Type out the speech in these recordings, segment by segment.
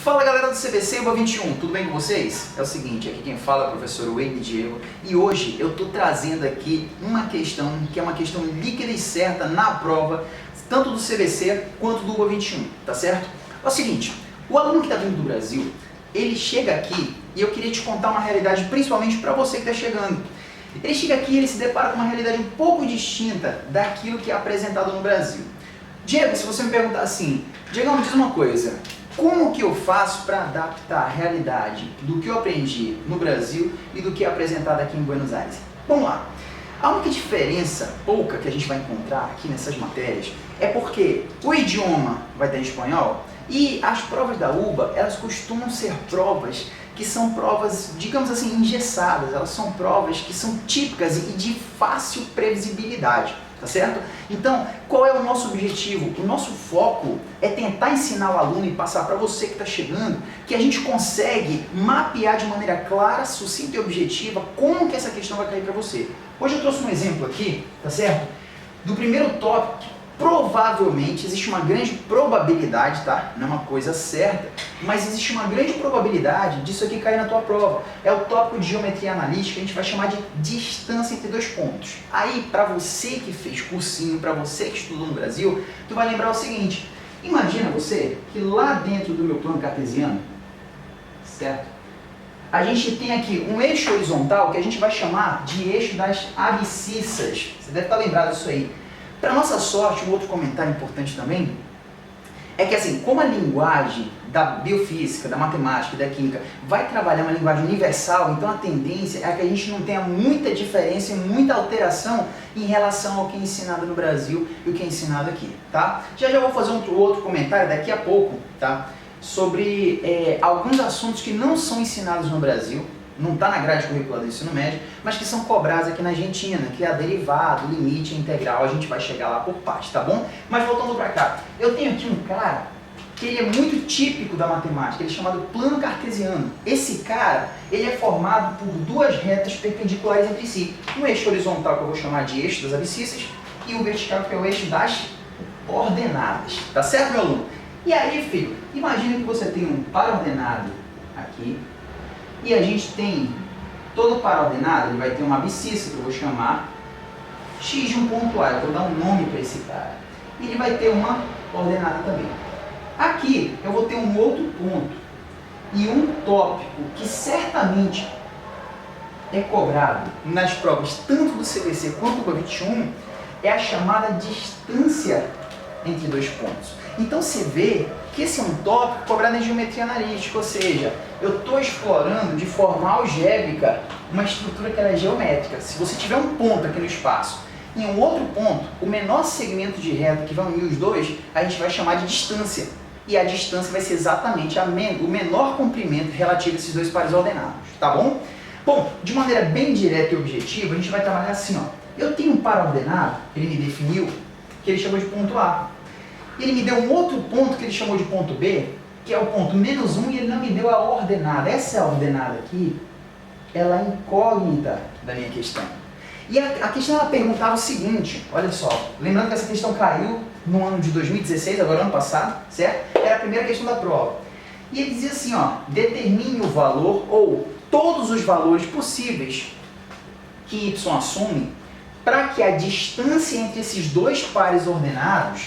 Fala galera do CBC UBA 21, tudo bem com vocês? É o seguinte, aqui quem fala é o professor Wayne Diego e hoje eu estou trazendo aqui uma questão que é uma questão líquida e certa na prova, tanto do CBC quanto do UBA 21, tá certo? É o seguinte, o aluno que está vindo do Brasil, ele chega aqui e eu queria te contar uma realidade principalmente para você que está chegando. Ele chega aqui e ele se depara com uma realidade um pouco distinta daquilo que é apresentado no Brasil. Diego, se você me perguntar assim, Diego, me diz uma coisa, como que eu faço para adaptar a realidade do que eu aprendi no Brasil e do que é apresentado aqui em Buenos Aires? Vamos lá. A única diferença pouca que a gente vai encontrar aqui nessas matérias é porque o idioma vai estar em espanhol e as provas da UBA, elas costumam ser provas que são provas, digamos assim, engessadas. Elas são provas que são típicas e de fácil previsibilidade. Tá certo? Então, qual é o nosso objetivo? O nosso foco é tentar ensinar o aluno e passar para você que está chegando que a gente consegue mapear de maneira clara, sucinta e objetiva como que essa questão vai cair para você. Hoje eu trouxe um exemplo aqui, tá certo? Do primeiro tópico, que provavelmente existe uma grande probabilidade, tá? Não é uma coisa certa, mas existe uma grande probabilidade disso aqui cair na tua prova. É o tópico de geometria analítica, a gente vai chamar de distância entre dois pontos. Aí, para você que fez cursinho, para você que estudou no Brasil, tu vai lembrar o seguinte, imagina você que lá dentro do meu plano cartesiano, certo? A gente tem aqui um eixo horizontal que a gente vai chamar de eixo das abscissas. Você deve estar lembrado disso aí. Para nossa sorte, um outro comentário importante também é que assim, como a linguagem da biofísica, da matemática e da química vai trabalhar uma linguagem universal, então a tendência é que a gente não tenha muita diferença e muita alteração em relação ao que é ensinado no Brasil e o que é ensinado aqui, tá? Já vou fazer um outro comentário daqui a pouco, tá? Sobre alguns assuntos que não são ensinados no Brasil, não está na grade curricular do ensino médio, mas que são cobrados aqui na Argentina, que é a derivada, o limite, a integral, a gente vai chegar lá por parte, tá bom? Mas voltando para cá, eu tenho aqui um cara que ele é muito típico da matemática, ele é chamado plano cartesiano. Esse cara, ele é formado por duas retas perpendiculares entre si, um eixo horizontal que eu vou chamar de eixo das abscissas e o vertical que é o eixo das ordenadas, tá certo, meu aluno? E aí, filho, imagina que você tem um paraordenado aqui, e a gente tem todo paraordenado, ele vai ter uma abscissa que eu vou chamar x de um ponto A, eu vou dar um nome para esse cara. E ele vai ter uma ordenada também. Aqui eu vou ter um outro ponto e um tópico que certamente é cobrado nas provas tanto do CBC quanto do UBA 21, é a chamada distância entre dois pontos. Então você vê que esse é um tópico cobrado em geometria analítica, ou seja, eu estou explorando de forma algébrica uma estrutura que ela é geométrica. Se você tiver um ponto aqui no espaço e um outro ponto, o menor segmento de reta que vai unir os dois, a gente vai chamar de distância. E a distância vai ser exatamente o menor comprimento relativo a esses dois pares ordenados, tá bom? Bom, de maneira bem direta e objetiva, a gente vai trabalhar assim, ó. Eu tenho um par ordenado, ele me definiu, que ele chamou de ponto A. Ele me deu um outro ponto que ele chamou de ponto B, que é o ponto -1, e ele não me deu a ordenada. Essa ordenada aqui, ela é incógnita da minha questão. E a questão ela perguntava o seguinte, olha só, lembrando que essa questão caiu no ano de 2016, agora ano passado, certo? Era a primeira questão da prova. E ele dizia assim, ó, determine o valor ou todos os valores possíveis que y assume para que a distância entre esses dois pares ordenados,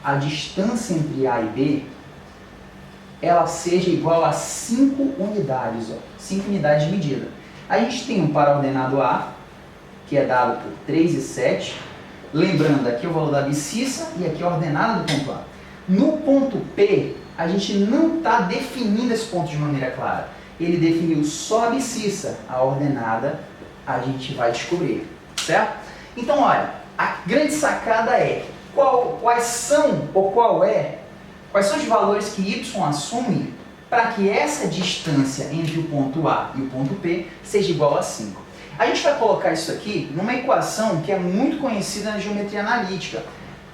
a distância entre A e B, ela seja igual a 5 unidades, ó, 5 unidades de medida. A gente tem um par ordenado A, que é dado por 3 e 7, lembrando aqui o valor da abscissa e aqui a ordenada do ponto A. No ponto P, a gente não está definindo esse ponto de maneira clara. Ele definiu só a abscissa, a ordenada a gente vai descobrir, certo? Então, olha, a grande sacada é quais são os valores que y assume para que essa distância entre o ponto A e o ponto P seja igual a 5. A gente vai colocar isso aqui numa equação que é muito conhecida na geometria analítica,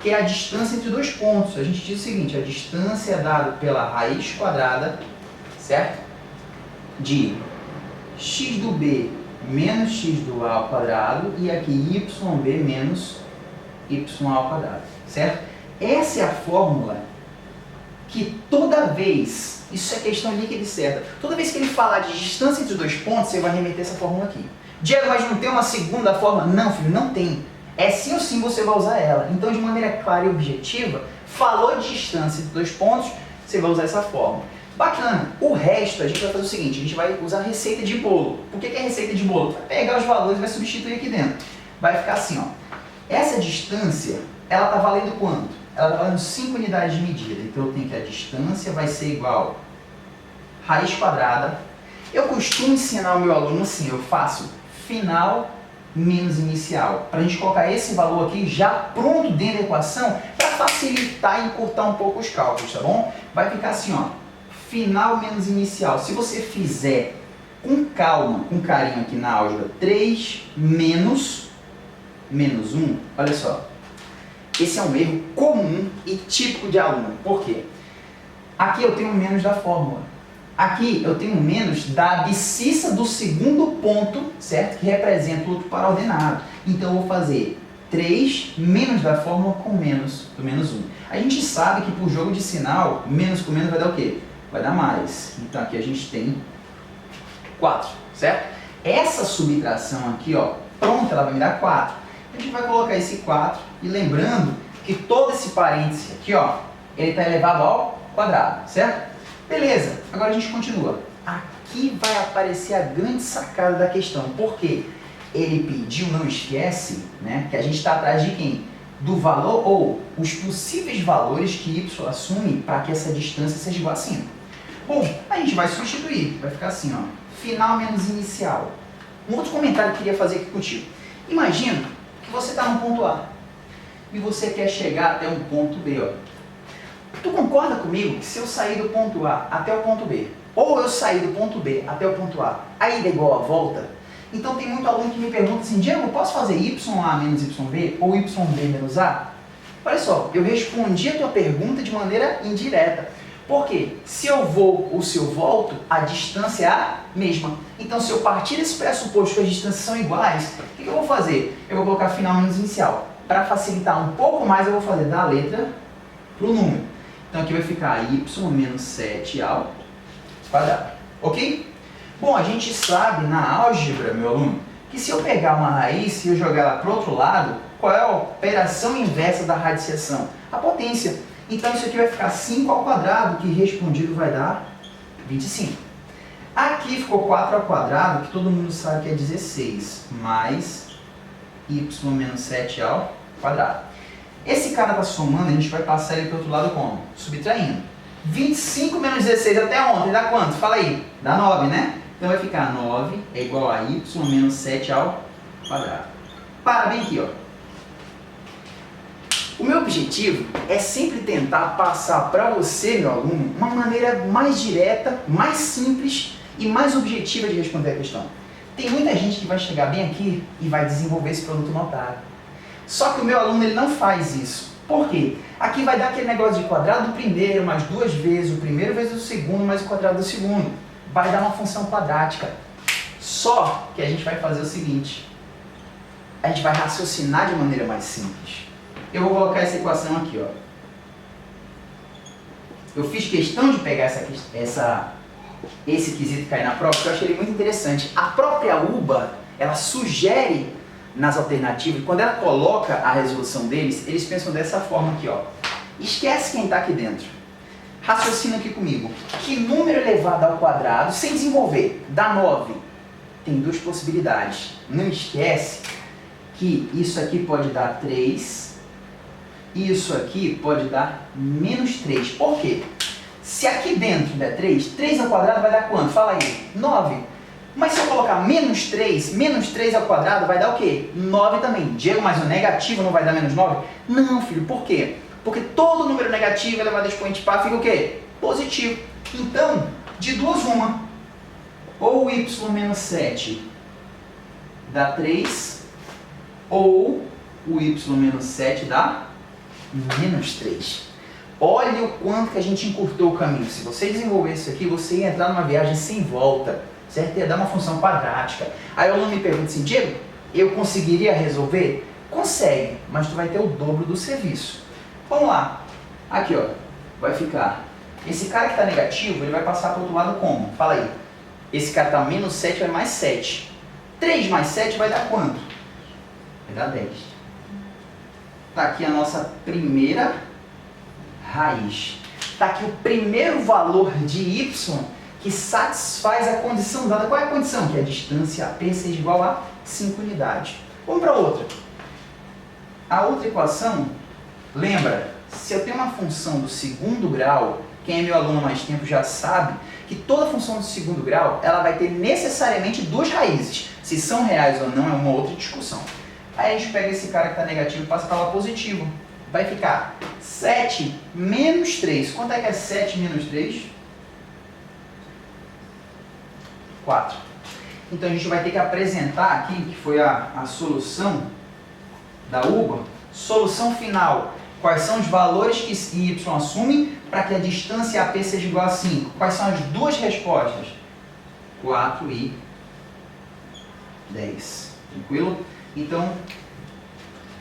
que é a distância entre dois pontos. A gente diz o seguinte, a distância é dada pela raiz quadrada, certo? De x do B menos x do A ao quadrado e aqui yb menos y ao quadrado, certo? Essa é a fórmula que toda vez Isso é questão líquida e certa. Toda vez que ele falar de distância entre os dois pontos, você vai remeter essa fórmula aqui. Diego, mas não tem uma segunda forma? Não, filho, não tem. É sim ou sim você vai usar ela. Então, de maneira clara e objetiva, falou de distância entre dois pontos, você vai usar essa fórmula. Bacana. O resto, a gente vai fazer o seguinte, a gente vai usar receita de bolo. Por que é receita de bolo? Vai pegar os valores e vai substituir aqui dentro. Vai ficar assim, ó. Essa distância, ela está valendo quanto? Ela está valendo 5 unidades de medida. Então, eu tenho que a distância vai ser igual a raiz quadrada. Eu costumo ensinar o meu aluno assim, eu faço final menos inicial, para a gente colocar esse valor aqui já pronto dentro da equação, para facilitar e encurtar um pouco os cálculos, tá bom? Vai ficar assim, ó, final menos inicial. Se você fizer com calma, com carinho aqui na álgebra, 3 menos 1, olha só, esse é um erro comum e típico de aluno. Por quê? Aqui eu tenho menos da fórmula. Aqui eu tenho menos da abscissa do segundo ponto, certo? Que representa o outro par ordenado. Então eu vou fazer 3 menos da fórmula com menos do menos 1. A gente sabe que por jogo de sinal, menos com menos vai dar o quê? Vai dar mais. Então aqui a gente tem 4, certo? Essa subtração aqui, ó, pronta, ela vai me dar 4. A gente vai colocar esse 4 e lembrando que todo esse parêntese aqui, ó, ele está elevado ao quadrado, certo? Beleza, agora a gente continua. Aqui vai aparecer a grande sacada da questão. Por quê? Ele pediu, não esquece, né, que a gente está atrás de quem? Do valor ou os possíveis valores que y assume para que essa distância seja igual a 5. Bom, a gente vai substituir. Vai ficar assim, ó, final menos inicial. Um outro comentário que eu queria fazer aqui contigo. Imagina que você está no ponto A e você quer chegar até um ponto B, ó. Tu concorda comigo que se eu sair do ponto A até o ponto B, ou eu sair do ponto B até o ponto A, a ida é igual a volta? Então tem muito aluno que me pergunta assim, Diego, eu posso fazer YA menos YB ou YB menos A? Olha só, eu respondi a tua pergunta de maneira indireta. Por quê? Se eu vou ou se eu volto, a distância é a mesma. Então se eu partir desse pressuposto que as distâncias são iguais, o que eu vou fazer? Eu vou colocar final menos inicial. Para facilitar um pouco mais, eu vou fazer da letra para o número. Então aqui vai ficar y menos 7 ao quadrado, ok? Bom, a gente sabe na álgebra, meu aluno, que se eu pegar uma raiz e eu jogar ela para o outro lado, qual é a operação inversa da radiciação? A potência. Então isso aqui vai ficar 5 ao quadrado, que respondido vai dar 25. Aqui ficou 4 ao quadrado, que todo mundo sabe que é 16, mais y menos 7 ao quadrado. Esse cara está somando, a gente vai passar ele para o outro lado como? Subtraindo. 25 menos 16 até ontem dá quanto? Fala aí. Dá 9, né? Então vai ficar 9 é igual a y menos 7 ao quadrado. Para bem aqui, ó. O meu objetivo é sempre tentar passar para você, meu aluno, uma maneira mais direta, mais simples e mais objetiva de responder a questão. Tem muita gente que vai chegar bem aqui e vai desenvolver esse produto notável. Só que o meu aluno ele não faz isso. Por quê? Aqui vai dar aquele negócio de quadrado do primeiro, mais 2 vezes o primeiro vezes o segundo, mais o quadrado do segundo. Vai dar uma função quadrática. Só que a gente vai fazer o seguinte. A gente vai raciocinar de maneira mais simples. Eu vou colocar essa equação aqui, ó. Eu fiz questão de pegar esse quesito cair na prova, porque eu achei ele muito interessante. A própria UBA, ela sugere nas alternativas, quando ela coloca a resolução deles, eles pensam dessa forma aqui, ó. Esquece quem está aqui dentro. Raciocina aqui comigo. Que número elevado ao quadrado, sem desenvolver, dá 9? Tem duas possibilidades. Não esquece que isso aqui pode dar 3 e isso aqui pode dar menos 3. Por quê? Se aqui dentro der 3 ao quadrado vai dar quanto? Fala aí. 9. Mas se eu colocar menos 3 ao quadrado vai dar o quê? 9 também. Diego, mas o negativo não vai dar menos 9? Não, filho, por quê? Porque todo número negativo elevado a expoente par fica o quê? Positivo. Então, de duas uma. Ou y menos 7 dá 3, ou o y menos 7 dá menos 3. Olha o quanto que a gente encurtou o caminho. Se você desenvolver isso aqui, você ia entrar numa viagem sem volta. Certo? Ia dar uma função quadrática. Aí o aluno me pergunta assim, Diego, eu conseguiria resolver? Consegue, mas tu vai ter o dobro do serviço. Vamos lá. Aqui, ó, vai ficar Esse cara que está negativo, ele vai passar para o outro lado como? Fala aí. Esse cara está menos 7, vai mais 7. 3 mais 7 vai dar quanto? Vai dar 10. Está aqui a nossa primeira raiz. Está aqui o primeiro valor de y que satisfaz a condição dada. Qual é a condição? Que a distância AP seja igual a 5 unidades. Vamos para outra. A outra equação, lembra, se eu tenho uma função do segundo grau, quem é meu aluno há mais tempo já sabe que toda função do segundo grau ela vai ter necessariamente duas raízes. Se são reais ou não é uma outra discussão. Aí a gente pega esse cara que está negativo e passa para lá positivo. Vai ficar 7 menos 3. Quanto é que é 7 menos 3? 4. Então a gente vai ter que apresentar aqui, que foi a solução da UBA, solução final. Quais são os valores que y assume para que a distância AP seja igual a 5? Quais são as duas respostas? 4 e 10. Tranquilo? Então,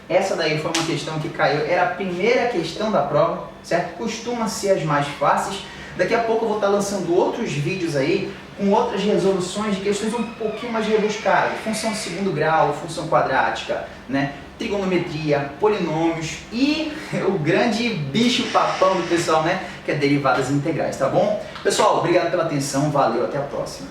essa daí foi uma questão que caiu. Era a primeira questão da prova, certo? Costuma ser as mais fáceis. Daqui a pouco eu vou estar lançando outros vídeos aí com outras resoluções de questões um pouquinho mais rebuscadas. Função de segundo grau, função quadrática, né? Trigonometria, polinômios e o grande bicho papão do pessoal, né? Que é derivadas integrais, tá bom? Pessoal, obrigado pela atenção, valeu, até a próxima.